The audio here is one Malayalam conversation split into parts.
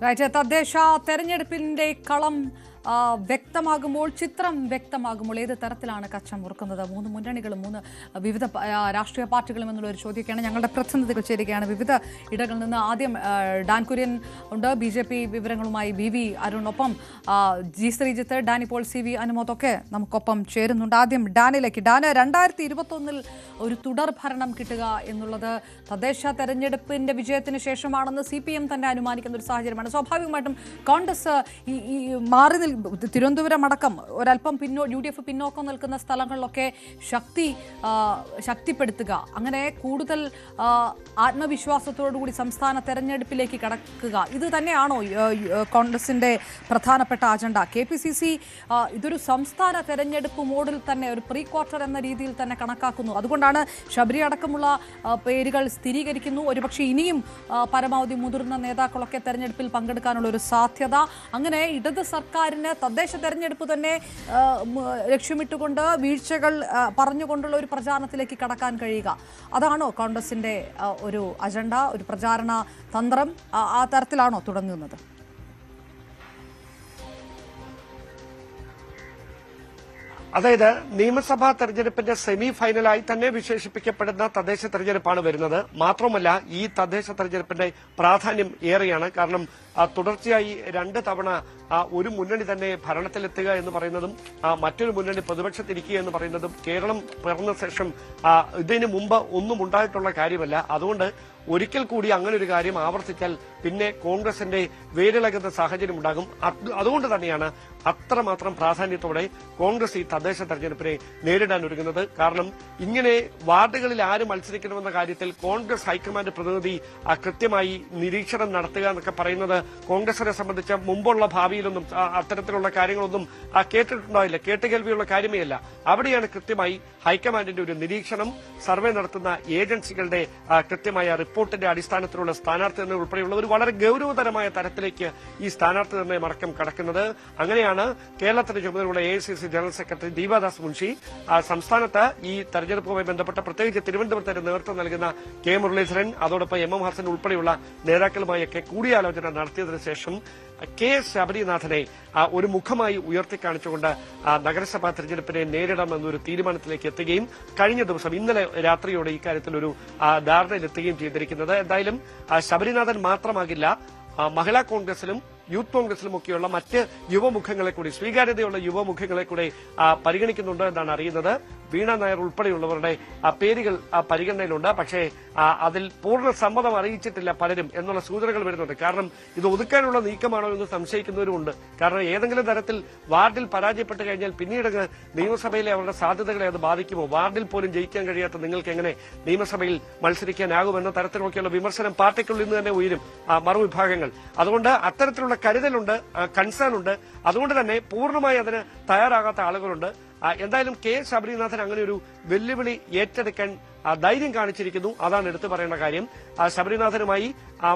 തദ്ദേശ തെരഞ്ഞെടുപ്പിന്റെ കളം വ്യക്തമാകുമ്പോൾ ചിത്രം വ്യക്തമാകുമ്പോൾ ഏത് തരത്തിലാണ് കച്ചം മുറുക്കുന്നത് മൂന്ന് മുന്നണികളും വിവിധ രാഷ്ട്രീയ പാർട്ടികളും എന്നുള്ള ഒരു ചോദ്യമൊക്കെയാണ് ഞങ്ങളുടെ പ്രതിനിധികൾ ചേരുകയാണ് വിവിധ ഇടങ്ങളിൽ നിന്ന്. ആദ്യം ഡാൻ കുര്യൻ ഉണ്ട്, BJP വിവരങ്ങളുമായി BV അരുണൊപ്പം ജി ശ്രീജിത്ത്, ഡാനിപ്പോൾ CV അനുമോദൊക്കെ നമുക്കൊപ്പം ചേരുന്നുണ്ട്. ആദ്യം ഡാനിലേക്ക്. ഡാന് 2021 ഒരു തുടർ ഭരണം കിട്ടുക എന്നുള്ളത് തദ്ദേശ തെരഞ്ഞെടുപ്പിന്റെ വിജയത്തിന് ശേഷമാണെന്ന് CPM തന്നെ അനുമാനിക്കുന്ന ഒരു സാഹചര്യമാണ്. സ്വാഭാവികമായിട്ടും കോൺഗ്രസ് ഈ മാറി തിരുവനന്തപുരം അടക്കം ഒരല്പം UDF പിന്നോക്കം നിൽക്കുന്ന സ്ഥലങ്ങളിലൊക്കെ ശക്തിപ്പെടുത്തുക, അങ്ങനെ കൂടുതൽ ആത്മവിശ്വാസത്തോടുകൂടി സംസ്ഥാന തെരഞ്ഞെടുപ്പിലേക്ക് കടക്കുക, ഇത് തന്നെയാണോ കോൺഗ്രസിന്റെ പ്രധാനപ്പെട്ട അജണ്ട? KPCC ഇതൊരു സംസ്ഥാന തെരഞ്ഞെടുപ്പ് മോഡിൽ തന്നെ ഒരു പ്രീ ക്വാർട്ടർ എന്ന രീതിയിൽ തന്നെ കണക്കാക്കുന്നു. അതുകൊണ്ടാണ് ശബരി അടക്കമുള്ള പേരുകൾ സ്ഥിരീകരിക്കുന്നു. ഒരുപക്ഷെ ഇനിയും പരമാവധി മുതിർന്ന നേതാക്കളൊക്കെ തെരഞ്ഞെടുപ്പിൽ പങ്കെടുക്കാനുള്ള ഒരു സാധ്യത. അങ്ങനെ ഇടത് സർക്കാരിന് തദ്ദേശ തെരഞ്ഞെടുപ്പ് തന്നെ ലക്ഷ്യമിട്ടുകൊണ്ട് വീഴ്ചകൾ പറഞ്ഞുകൊണ്ടുള്ള ഒരു പ്രചാരണത്തിലേക്ക് കടക്കാൻ കഴിയുക, അതാണോ കോൺഗ്രസിന്റെ ഒരു അജണ്ട, ഒരു പ്രചാരണ തന്ത്രം? ആ തരത്തിലാണോ തുടങ്ങുന്നത്? അതായത് നിയമസഭാ തെരഞ്ഞെടുപ്പിന്റെ സെമി ഫൈനലായി തന്നെ വിശേഷിപ്പിക്കപ്പെടുന്ന തദ്ദേശ തെരഞ്ഞെടുപ്പാണ് വരുന്നത്. മാത്രമല്ല, ഈ തദ്ദേശ തെരഞ്ഞെടുപ്പിന്റെ പ്രാധാന്യം ഏറെയാണ്. കാരണം തുടർച്ചയായി 2 തവണ ഒരു മുന്നണി തന്നെ ഭരണത്തിലെത്തുക എന്ന് പറയുന്നതും മറ്റൊരു മുന്നണി പ്രതിപക്ഷത്തിരിക്കുക എന്ന് പറയുന്നതും കേരളം പിറന്ന ശേഷം ഇതിനു മുമ്പ് ഒന്നും ഉണ്ടായിട്ടുള്ള കാര്യമല്ല. അതുകൊണ്ട് ഒരിക്കൽ കൂടി അങ്ങനെ ഒരു കാര്യം ആവർത്തിച്ചാൽ പിന്നെ കോൺഗ്രസിന്റെ വേരിളകുന്ന സാഹചര്യം ഉണ്ടാകും. അതുകൊണ്ട് തന്നെയാണ് അത്രമാത്രം പ്രാധാന്യത്തോടെ കോൺഗ്രസ് ഈ തദ്ദേശ തെരഞ്ഞെടുപ്പിനെ നേരിടാൻ ഒരുങ്ങുന്നത്. കാരണം ഇങ്ങനെ വാർഡുകളിൽ ആര് മത്സരിക്കണമെന്ന കാര്യത്തിൽ കോൺഗ്രസ് ഹൈക്കമാൻഡ് പ്രതിനിധി കൃത്യമായി നിരീക്ഷണം നടത്തുക എന്നൊക്കെ പറയുന്നത് കോൺഗ്രസിനെ സംബന്ധിച്ച് മുമ്പുള്ള ഭാവിയിലൊന്നും അത്തരത്തിലുള്ള കാര്യങ്ങളൊന്നും കേട്ടിട്ടുണ്ടാവില്ല, കേട്ടുകേൾവിയുള്ള കാര്യമേ അല്ല. അവിടെയാണ് കൃത്യമായി ഹൈക്കമാൻഡിന്റെ ഒരു നിരീക്ഷണം, സർവേ നടത്തുന്ന ഏജൻസികളുടെ കൃത്യമായ റിപ്പോർട്ടിന്റെ അടിസ്ഥാനത്തിലുള്ള സ്ഥാനാർത്ഥി നിർണ്ണയം ഉൾപ്പെടെയുള്ള ഒരു വളരെ ഗൌരവതരമായ തരത്തിലേക്ക് ഈ സ്ഥാനാർത്ഥി നിർണ്ണയം അടക്കം കടക്കുന്നത്. അങ്ങനെയാണ് കേരളത്തിന്റെ ചുമതലയുള്ള AICC general secretary Deepa Das Munshi സംസ്ഥാനത്ത് ഈ തെരഞ്ഞെടുപ്പുമായി ബന്ധപ്പെട്ട പ്രത്യേകിച്ച് തിരുവനന്തപുരത്തിന് നേതൃത്വം നൽകുന്ന K മുരളീധരൻ, അതോടൊപ്പം MM ഹസൻ ഉൾപ്പെടെയുള്ള നേതാക്കളുമായൊക്കെ കൂടിയാലോചന നടത്തിയതിനു ശേഷം KS ശബരിനാഥനെ ഒരു മുഖമായി ഉയർത്തിക്കാണിച്ചുകൊണ്ട് നഗരസഭാ തെരഞ്ഞെടുപ്പിനെ നേരിടാമെന്നൊരു തീരുമാനത്തിലേക്ക് എത്തുകയും കഴിഞ്ഞ ദിവസം ഇന്നലെ രാത്രിയോടെ ഇക്കാര്യത്തിൽ ഒരു ധാരണയിലെത്തുകയും ചെയ്തിരിക്കുന്നത്. എന്തായാലും ശബരിനാഥൻ മാത്രമാകില്ല, മഹിളാ കോൺഗ്രസിലും യൂത്ത് കോൺഗ്രസിലുമൊക്കെയുള്ള മറ്റ് യുവമുഖങ്ങളെ കൂടി, സ്വീകാര്യതയുള്ള യുവമുഖങ്ങളെ കൂടി പരിഗണിക്കുന്നുണ്ട് എന്നാണ് അറിയുന്നത്. വീണ നായർ ഉൾപ്പെടെയുള്ളവരുടെ പേരുകൾ പരിഗണനയിലുണ്ട്. പക്ഷേ അതിൽ പൂർണ്ണ സമ്മതം അറിയിച്ചിട്ടില്ല പലരും എന്നുള്ള സൂചനകൾ വരുന്നുണ്ട്. കാരണം ഇത് ഒതുക്കാനുള്ള നീക്കമാണോ എന്ന് സംശയിക്കുന്നവരുമുണ്ട്. കാരണം ഏതെങ്കിലും തരത്തിൽ വാർഡിൽ പരാജയപ്പെട്ട് കഴിഞ്ഞാൽ പിന്നീട് നിയമസഭയിലെ അവരുടെ സാധ്യതകളെ അത് ബാധിക്കുമോ? വാർഡിൽ പോലും ജയിക്കാൻ കഴിയാത്ത നിങ്ങൾക്ക് എങ്ങനെ നിയമസഭയിൽ മത്സരിക്കാനാകുമെന്ന തരത്തിലൊക്കെയുള്ള വിമർശനം പാർട്ടിക്കുള്ളിൽ നിന്ന് തന്നെ ഉയരും മറുവിഭാഗങ്ങൾ. അതുകൊണ്ട് അത്തരത്തിലുള്ള കരുതലുണ്ട്, കൺസേൺ ഉണ്ട്. അതുകൊണ്ട് തന്നെ പൂർണ്ണമായി അതിന് തയ്യാറാകാത്ത ആളുകളുണ്ട്. എന്തായാലും K ശബരിനാഥൻ അങ്ങനെ ഒരു വെല്ലുവിളി ഏറ്റെടുക്കാൻ ധൈര്യം കാണിച്ചിരിക്കുന്നു. അതാണ് എടുത്തു പറയേണ്ട കാര്യം. ശബരിനാഥനുമായി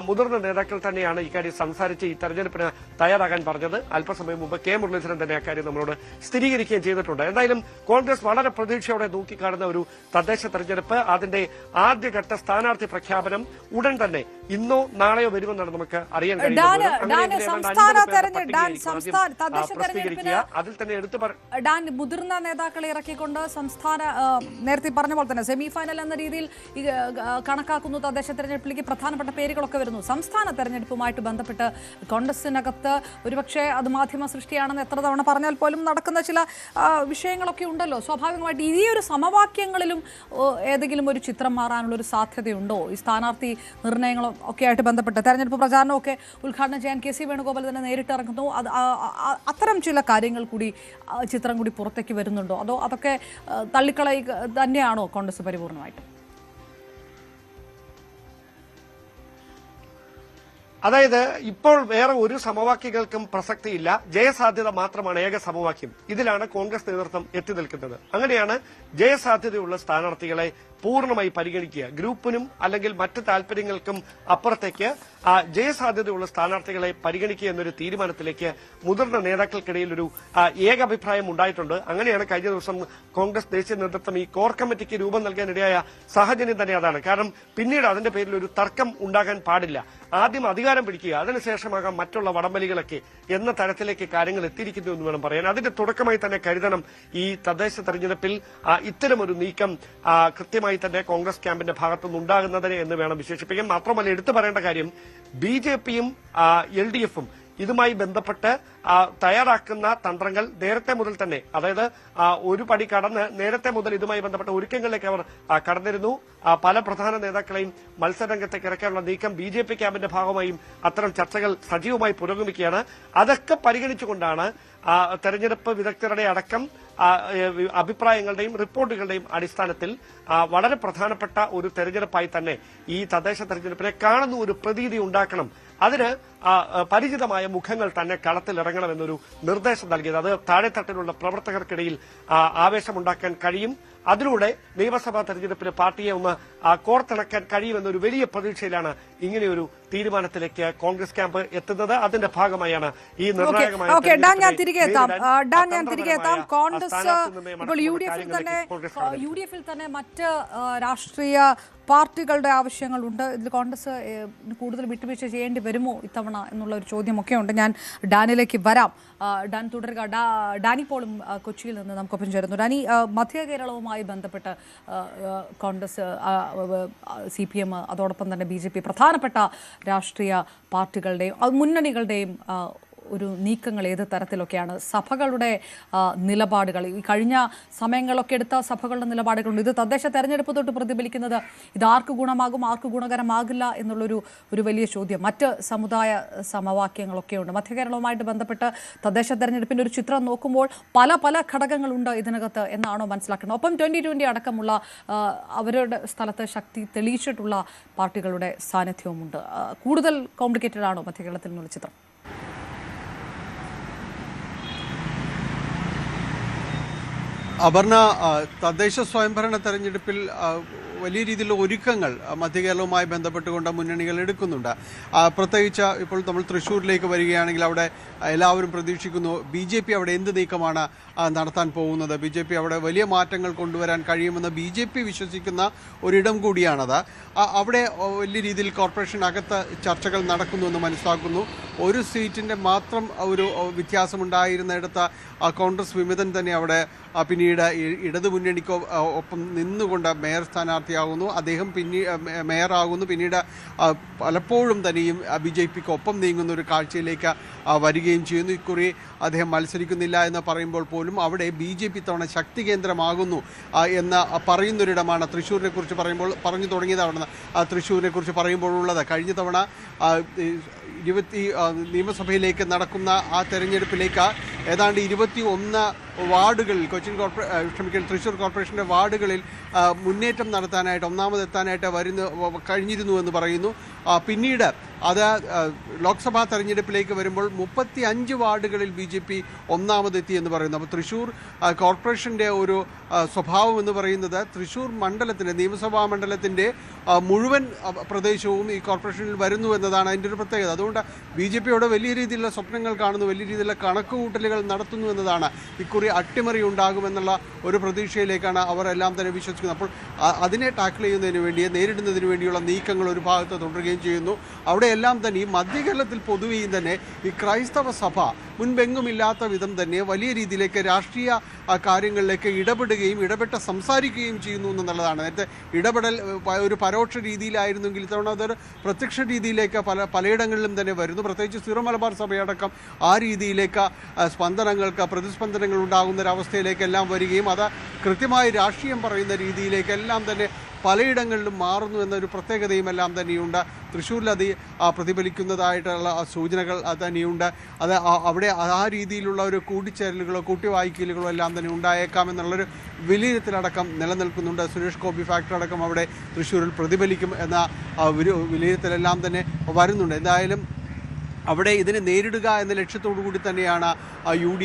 മുതിർന്ന നേതാക്കൾ തന്നെയാണ് ഇക്കാര്യം സംസാരിച്ച് ഈ തെരഞ്ഞെടുപ്പിന് തയ്യാറാകാൻ പറഞ്ഞത്. അല്പസമയം മുമ്പ് K മുരളീധരൻ തന്നെ അക്കാര്യം നമ്മളോട് സ്ഥിരീകരിക്കുകയും ചെയ്തിട്ടുണ്ട്. എന്തായാലും കോൺഗ്രസ് വളരെ പ്രതീക്ഷയോടെ നോക്കിക്കാണുന്ന ഒരു തദ്ദേശ തെരഞ്ഞെടുപ്പ്, അതിന്റെ ആദ്യഘട്ട സ്ഥാനാർത്ഥി പ്രഖ്യാപനം ഉടൻ തന്നെ ഇന്നോ നാളെയോ വരുമെന്നാണ് നമുക്ക് അറിയാൻ കഴിയുന്നത്. അതിൽ തന്നെ എടുത്തു മുതിർന്ന നേതാക്കളെ ഇറക്കിക്കൊണ്ട് സംസ്ഥാന നേരത്തെ പറഞ്ഞ പോലെ തന്നെ സെമി ഫൈനൽ എന്ന രീതിയിൽ കണക്കാക്കുന്നു. തദ്ദേശ തെരഞ്ഞെടുപ്പിലേക്ക് പ്രധാനപ്പെട്ട പേരുകളൊക്കെ വരുന്നു. സംസ്ഥാന തെരഞ്ഞെടുപ്പുമായിട്ട് ബന്ധപ്പെട്ട് കോൺഗ്രസിനകത്ത് ഒരുപക്ഷെ അത് മാധ്യമ സൃഷ്ടിയാണെന്ന് എത്ര തവണ പറഞ്ഞാൽ പോലും നടക്കുന്ന ചില വിഷയങ്ങളൊക്കെ ഉണ്ടല്ലോ. സ്വാഭാവികമായിട്ട് ഈ ഒരു സമവാക്യങ്ങളിലും ഏതെങ്കിലും ഒരു ചിത്രം മാറാനുള്ള ഒരു സാധ്യതയുണ്ടോ? ഈ സ്ഥാനാർത്ഥി നിർണ്ണയങ്ങളും ഒക്കെ ആയിട്ട് ബന്ധപ്പെട്ട് തെരഞ്ഞെടുപ്പ് പ്രചാരണമൊക്കെ ഉദ്ഘാടനം ചെയ്യാൻ KC വേണുഗോപാൽ തന്നെ നേരിട്ട് ഇറങ്ങുന്നു. അത്തരം ചില കാര്യങ്ങൾ കൂടി, ചിത്രം കൂടി പുറത്തേക്ക് വരുന്നുണ്ടോ? അതോ അതൊക്കെ തള്ളിക്കളയുക തന്നെയാണോ കോൺഗ്രസ് പരിപൂർണമായിട്ട്? അതായത് ഇപ്പോൾ വേറെ ഒരു സമവാക്യങ്ങൾക്കും പ്രസക്തിയില്ല. ജയസാധ്യത മാത്രമാണ് ഏക സമവാക്യം. ഇതിലാണ് കോൺഗ്രസ് നേതൃത്വം എത്തി നിൽക്കുന്നത്. അങ്ങനെയാണ് ജയസാധ്യതയുള്ള സ്ഥാനാർത്ഥികളെ പൂർണ്ണമായി പരിഗണിക്കുക. ഗ്രൂപ്പിനും അല്ലെങ്കിൽ മറ്റ് താല്പര്യങ്ങൾക്കും അപ്പുറത്തേക്ക് ജയസാധ്യതയുള്ള സ്ഥാനാർത്ഥികളെ പരിഗണിക്കുക എന്നൊരു തീരുമാനത്തിലേക്ക് മുതിർന്ന നേതാക്കൾക്കിടയിൽ ഒരു ഏകാഭിപ്രായം ഉണ്ടായിട്ടുണ്ട്. അങ്ങനെയാണ് കഴിഞ്ഞ ദിവസം കോൺഗ്രസ് ദേശീയ നേതൃത്വം ഈ കോർ കമ്മിറ്റിക്ക് രൂപം നൽകാനിടയായ സാഹചര്യം തന്നെ അതാണ്. കാരണം പിന്നീട് അതിന്റെ പേരിൽ ഒരു തർക്കം ഉണ്ടാകാൻ പാടില്ല. ആദ്യം അധികാരം പിടിക്കുക, അതിനുശേഷമാകാം മറ്റുള്ള വടംവലികളൊക്കെ എന്ന തരത്തിലേക്ക് കാര്യങ്ങൾ എത്തിയിരിക്കുന്നു എന്ന് വേണം പറയാൻ. അതിന്റെ തുടക്കമായി തന്നെ കരുതണം ഈ തദ്ദേശ തെരഞ്ഞെടുപ്പിൽ ഇത്തരമൊരു നീക്കം കൃത്യമായി തന്നെ കോൺഗ്രസ് ക്യാമ്പിന്റെ ഭാഗത്തുനിന്ന് ഉണ്ടാകുന്നതിന് എന്ന് വേണം വിശേഷിപ്പിക്കാൻ. മാത്രമല്ല എടുത്തു പറയേണ്ട കാര്യം BJPയും LDFും ഇതുമായി ബന്ധപ്പെട്ട് തയ്യാറാക്കുന്ന തന്ത്രങ്ങൾ നേരത്തെ മുതൽ തന്നെ, അതായത് ഒരു പടി കടന്ന് നേരത്തെ മുതൽ ഇതുമായി ബന്ധപ്പെട്ട ഒരുക്കങ്ങളിലേക്ക് അവർ കടന്നിരുന്നു. പല പ്രധാന നേതാക്കളെയും മത്സരരംഗത്തേക്ക് ഇറക്കാനുള്ള നീക്കം BJP ക്യാമ്പിന്റെ ഭാഗമായും അത്തരം ചർച്ചകൾ സജീവമായി പുരോഗമിക്കുകയാണ്. അതൊക്കെ പരിഗണിച്ചുകൊണ്ടാണ് തെരഞ്ഞെടുപ്പ് വിദഗ്ധരുടെ അടക്കം അഭിപ്രായങ്ങളുടെയും റിപ്പോർട്ടുകളുടെയും അടിസ്ഥാനത്തിൽ വളരെ പ്രധാനപ്പെട്ട ഒരു തെരഞ്ഞെടുപ്പായി തന്നെ ഈ തദ്ദേശ തെരഞ്ഞെടുപ്പിനെ കാണുന്ന ഒരു പ്രതീതി ഉണ്ടാക്കണം. അതിന് പരിചിതമായ മുഖങ്ങൾ തന്നെ കളത്തിലിറങ്ങണമെന്നൊരു നിർദ്ദേശം നൽകിയത്. അത് താഴെത്തട്ടിലുള്ള പ്രവർത്തകർക്കിടയിൽ ആവേശമുണ്ടാക്കാൻ കഴിയും. അതിലൂടെ നിയമസഭാ തെരഞ്ഞെടുപ്പിന് പാർട്ടിയെ ഒന്ന് കോർത്തിണക്കാൻ കഴിയുമെന്നൊരു വലിയ പ്രതീക്ഷയിലാണ് ഇങ്ങനെയൊരു തീരുമാനത്തിലേക്ക് കോൺഗ്രസ് ക്യാമ്പ് എത്തുന്നത്. അതിന്റെ ഭാഗമായാണ് ഈ നിർണായകമായ ഞാൻ തിരികെ എത്താം. കോൺഗ്രസ് ഇപ്പോൾ UDFിൽ തന്നെ മറ്റ് രാഷ്ട്രീയ പാർട്ടികളുടെ ആവശ്യങ്ങളുണ്ട്. ഇതിൽ കോൺഗ്രസ് കൂടുതൽ വിട്ടുവീഴ്ച ചെയ്യേണ്ടി വരുമോ ഇത്തവണ എന്നുള്ള ഒരു ചോദ്യമൊക്കെ ഉണ്ട്. ഞാൻ ഡാനിലേക്ക് വരാം. ഡാൻ തുടരുക. ഡാനി പോളും കൊച്ചിയിൽ നിന്ന് നമുക്കൊപ്പം ചേരുന്നു. ഡാനി, മധ്യ കേരളവുമായി ബന്ധപ്പെട്ട് കോൺഗ്രസ്, CPM, അതോടൊപ്പം തന്നെ BJP പ്രധാനപ്പെട്ട രാഷ്ട്രീയ പാർട്ടികളുടെയും മുന്നണികളുടെയും ഒരു നീക്കങ്ങൾ ഏത് തരത്തിലൊക്കെയാണ്? സഭകളുടെ നിലപാടുകൾ, ഈ കഴിഞ്ഞ സമയങ്ങളൊക്കെ എടുത്ത സഭകളുടെ നിലപാടുകളുണ്ട്. ഇത് തദ്ദേശ തെരഞ്ഞെടുപ്പ് തൊട്ട് പ്രതിഫലിക്കുന്നത് ഇത് ആർക്ക് ഗുണമാകും, ആർക്ക് ഗുണകരമാകില്ല എന്നുള്ളൊരു വലിയ ചോദ്യം. മറ്റ് സമുദായ സമവാക്യങ്ങളൊക്കെയുണ്ട്. മധ്യകേരളവുമായിട്ട് ബന്ധപ്പെട്ട് തദ്ദേശ തെരഞ്ഞെടുപ്പിൻ്റെ ഒരു ചിത്രം നോക്കുമ്പോൾ പല ഘടകങ്ങളുണ്ട് ഇതിനകത്ത് എന്നാണോ മനസ്സിലാക്കുന്നത്? ഒപ്പം 2020 അടക്കമുള്ള അവരുടെ സ്ഥലത്ത് ശക്തി തെളിയിച്ചിട്ടുള്ള പാർട്ടികളുടെ സാന്നിധ്യവുമുണ്ട്. കൂടുതൽ കോംപ്ലിക്കേറ്റഡ് ആണോ മധ്യകേരളത്തിൽ നിന്നുള്ള ചിത്രം? അപർണ, തദ്ദേശ സ്വയംഭരണ തെരഞ്ഞെടുപ്പിൽ വലിയ രീതിയിലുള്ള ഒരുക്കങ്ങൾ മധ്യകേരളവുമായി ബന്ധപ്പെട്ടുകൊണ്ട് മുന്നണികൾ എടുക്കുന്നുണ്ട്. പ്രത്യേകിച്ച് ഇപ്പോൾ നമ്മൾ തൃശ്ശൂരിലേക്ക് വരികയാണെങ്കിൽ അവിടെ എല്ലാവരും പ്രതീക്ഷിക്കുന്നു BJP അവിടെ എന്ത് നീക്കമാണ് നടത്താൻ പോകുന്നത്, BJP അവിടെ വലിയ മാറ്റങ്ങൾ കൊണ്ടുവരാൻ കഴിയുമെന്ന് BJP വിശ്വസിക്കുന്ന ഒരിടം കൂടിയാണത്. അവിടെ വലിയ രീതിയിൽ കോർപ്പറേഷനകത്ത് ചർച്ചകൾ നടക്കുന്നുവെന്ന് മനസ്സിലാക്കുന്നു. ഒരു സീറ്റിൻ്റെ മാത്രം ഒരു വ്യത്യാസമുണ്ടായിരുന്നിടത്ത് കോൺഗ്രസ് വിമതൻ തന്നെ അവിടെ പിന്നീട് ഇടതുമുന്നണിക്ക് ഒപ്പം നിന്നുകൊണ്ട് മേയർ സ്ഥാനാർത്ഥിയാകുന്നു. അദ്ദേഹം മേയറാകുന്നു. പിന്നീട് പലപ്പോഴും തന്നെയും BJPക്ക് ഒപ്പം നീങ്ങുന്ന ഒരു കാഴ്ചയിലേക്ക് വരികയും ചെയ്യുന്നു. ഇക്കുറി അദ്ദേഹം മത്സരിക്കുന്നില്ല എന്ന് പറയുമ്പോൾ പോലും അവിടെ BJP തവണ ശക്തി കേന്ദ്രമാകുന്നു എന്ന് പറയുന്നൊരിടമാണ് തൃശ്ശൂരിനെ കുറിച്ച് പറഞ്ഞു തുടങ്ങിയതാണ്. തൃശ്ശൂരിനെ കുറിച്ച് പറയുമ്പോഴുള്ളത് കഴിഞ്ഞ തവണ നിയമസഭയിലേക്ക് നടക്കുന്ന ആ തെരഞ്ഞെടുപ്പിലേക്ക് ഏതാണ്ട് 21 വാർഡുകളിൽ തൃശ്ശൂർ കോർപ്പറേഷൻ്റെ വാർഡുകളിൽ മുന്നേറ്റം നടത്താനായിട്ട് ഒന്നാമതെത്താനായിട്ട് കഴിഞ്ഞിരുന്നു എന്ന് പറയുന്നു. പിന്നീട് അത് ലോക്സഭാ തെരഞ്ഞെടുപ്പിലേക്ക് വരുമ്പോൾ 35 വാർഡുകളിൽ BJP ഒന്നാമതെത്തി എന്ന് പറയുന്നു. അപ്പോൾ തൃശ്ശൂർ കോർപ്പറേഷൻ്റെ ഒരു സ്വഭാവം എന്ന് പറയുന്നത് തൃശ്ശൂർ മണ്ഡലത്തിൻ്റെ, നിയമസഭാ മണ്ഡലത്തിൻ്റെ മുഴുവൻ പ്രദേശവും ഈ കോർപ്പറേഷനിൽ വരുന്നു എന്നതാണ് അതിൻ്റെ ഒരു പ്രത്യേകത. അതുകൊണ്ട് BJPയോട് വലിയ രീതിയിലുള്ള സ്വപ്നങ്ങൾ കാണുന്നു, വലിയ രീതിയിലുള്ള കണക്കുകൂട്ടലുകൾ നടത്തുന്നു എന്നതാണ്. ഇക്കുറി അട്ടിമറി ഉണ്ടാകുമെന്നുള്ള ഒരു പ്രതീക്ഷയിലേക്കാണ് അവർ എല്ലാം തന്നെ വിശ്വസിക്കുന്നത്. അപ്പോൾ അതിനെ ടാക്കിൾ ചെയ്യുന്നതിന് വേണ്ടി, നേരിടുന്നതിന് വേണ്ടിയുള്ള നീക്കങ്ങൾ ഒരു ഭാഗത്ത് തുടരുകയും ചെയ്യുന്നു. അവിടെയെല്ലാം തന്നെ ഈ മധ്യകേരളത്തിൽ പൊതുവെയും തന്നെ ഈ ക്രൈസ്തവ സഭ മുൻപെങ്ങുമില്ലാത്ത വിധം തന്നെ വലിയ രീതിയിലേക്ക് രാഷ്ട്രീയ കാര്യങ്ങളിലേക്ക് ഇടപെട്ട് സംസാരിക്കുകയും ചെയ്യുന്നു എന്നുള്ളതാണ്. നേരത്തെ ഇടപെടൽ ഒരു പരോക്ഷ രീതിയിലായിരുന്നെങ്കിൽ ഇത്തവണ അതൊരു പ്രത്യക്ഷ രീതിയിലേക്ക് പലയിടങ്ങളിലും തന്നെ വരുന്നു. പ്രത്യേകിച്ച് സിറോ മലബാർ സഭയടക്കം ആ രീതിയിലേക്ക് പ്രതിസ്പന്ദനങ്ങൾ ഉണ്ടാകുന്നൊരവസ്ഥയിലേക്കെല്ലാം വരികയും അത് കൃത്യമായി രാഷ്ട്രീയം പറയുന്ന രീതിയിലേക്കെല്ലാം തന്നെ പലയിടങ്ങളിലും മാറുന്നു എന്നൊരു പ്രത്യേകതയും എല്ലാം തന്നെയുണ്ട്. തൃശ്ശൂരിൽ അത് പ്രതിഫലിക്കുന്നതായിട്ടുള്ള സൂചനകൾ തന്നെയുണ്ട്. അത് അവിടെ ആ രീതിയിലുള്ള ഒരു കൂട്ടിച്ചേരലുകളോ കൂട്ടിവായിക്കലുകളോ എല്ലാം തന്നെ ഉണ്ടായേക്കാമെന്നുള്ളൊരു വിലയിരുത്തലടക്കം നിലനിൽക്കുന്നുണ്ട്. സുരേഷ് ഗോപി ഫാക്ടർ അടക്കം അവിടെ തൃശ്ശൂരിൽ പ്രതിഫലിക്കും എന്ന വിലയിരുത്തലെല്ലാം തന്നെ വരുന്നുണ്ട്. എന്തായാലും അവിടെ ഇതിനെ നേരിടുക എന്ന ലക്ഷ്യത്തോടു കൂടി തന്നെയാണ് UDF